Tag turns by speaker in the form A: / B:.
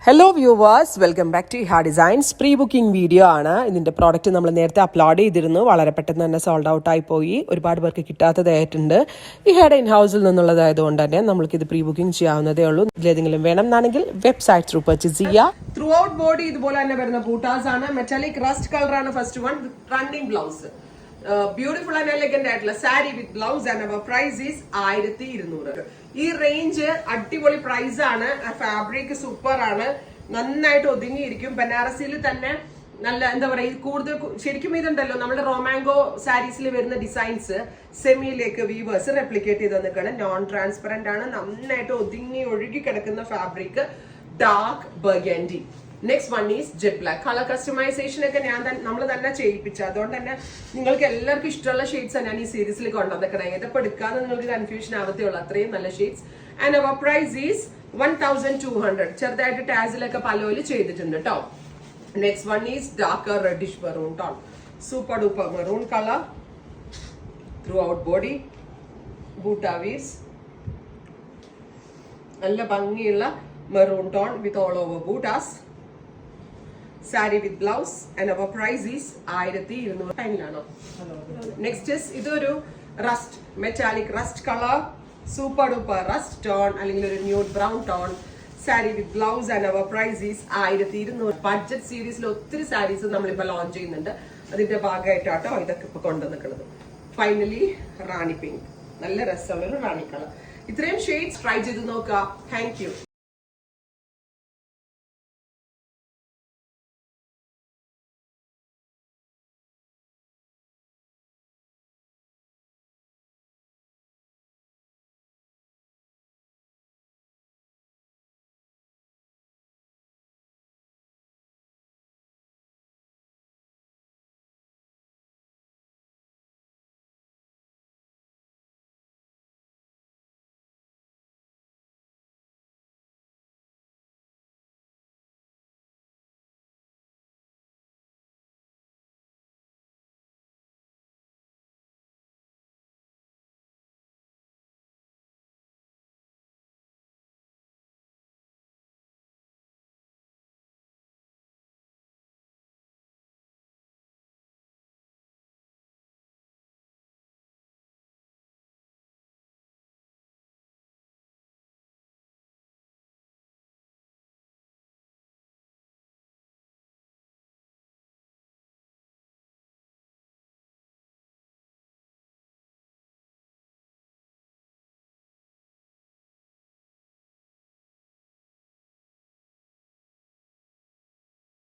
A: Hello viewers, welcome back to Iha designs. Pre booking video ആണ്. ഇതിന്റെ product നമ്മൾ നേരത്തെ അപ്ലോഡ് ചെയ്തിരുന്നു. വളരെ പെട്ടെന്ന് തന്നെ സോൾഡ് ഔട്ട് ആയി പോയി. ഒരുപാട് പേർക്ക് കിട്ടാത്തതായിട്ടുണ്ട്. ഇഹയുടെ ഇൻ ഹൗസിൽ നിന്നുള്ളതായതുകൊണ്ട് തന്നെ നമ്മൾക്ക് ഇത് പ്രീ ബുക്കിംഗ് ചെയ്യാവുന്നതേ ഉള്ളൂ. ഇതിലേതെങ്കിലും വേണം എന്നാണെങ്കിൽ വെബ്സൈറ്റ് ത്രൂ പർച്ചേസ് ചെയ്യാം. ത്രൂ ഔട്ട് ബോഡി ഇതുപോലെ തന്നെ വരുന്ന ബൂട്ടാസ് ആണ്. മെറ്റാലിക് റസ്റ്റ് കളറാണ് first one, running blouse. Beautiful and elegant ആയിട്ടുള്ള sari with blouse and our price is 1200. ഈ റേഞ്ച് അടിപൊളി പ്രൈസ് ആണ്. ഫാബ്രിക് സൂപ്പർ ആണ്, നന്നായിട്ട് ഒതുങ്ങിയിരിക്കും. ബനാറസിയിൽ തന്നെ നല്ല എന്താ പറയുക, കൂടുതൽ ശരിക്കും ഇതുണ്ടല്ലോ നമ്മുടെ റൊമാങ്കോ സാരീസിൽ വരുന്ന ഡിസൈൻസ് സെമിയിലേക്ക് വീവേഴ്സ് റെപ്ലിക്കേറ്റ് ചെയ്ത് നിൽക്കണം. നോൺ ട്രാൻസ്പെറന്റ് ആണ്, നന്നായിട്ട് ഒതുങ്ങി ഒഴുകി കിടക്കുന്ന fabric, dark burgundy. Next one is jet black. Colour customisation ഒക്കെ നമ്മൾ തന്നെ ചെയ്യിപ്പിച്ചു. അതുകൊണ്ട് തന്നെ നിങ്ങൾക്ക് എല്ലാവർക്കും ഇഷ്ടമുള്ള ഷെയ്ഡ്സ് ഞാൻ ഈ സീരീസിൽ കൊണ്ടുവന്നിരിക്കണം. ഏതപ്പോൾ എടുക്കാതെ നിങ്ങൾക്ക് കൺഫ്യൂഷൻ ആവത്തേ ഉള്ളൂ, അത്രയും നല്ല shades. And our price is 1200. ചെറുതായിട്ട് ടാസിലൊക്കെ പലോല് ചെയ്തിട്ടുണ്ട് കേട്ടോ. Next one is darker reddish maroon tone, super duper maroon colour, throughout body, buta weaves, നല്ല ഭംഗിയുള്ള maroon tone with all over butas. Sari with blouse and our price is 1200. ടൈമിലാണോ? Next ഇതൊരു rust, metallic rust colour, super duper rust tone അല്ലെങ്കിൽ ഒരു nude brown tone. Sari with blouse and our price is 1200. Budget സീരീസിൽ ഒത്തിരി സാരീസ് നമ്മളിപ്പോ launch ചെയ്യുന്നുണ്ട്. അതിന്റെ ഭാഗമായിട്ടാട്ടോ ഇതൊക്കെ ഇപ്പൊ കൊണ്ടുവന്നിട്ടുള്ളത്. ഫൈനലി റാണി പിങ്ക്, നല്ല രസമുള്ള ഒരു റാണി കളർ. ഇത്രയും ഷെയ്ഡ്സ് ട്രൈ ചെയ്ത് നോക്കുക. Thank you.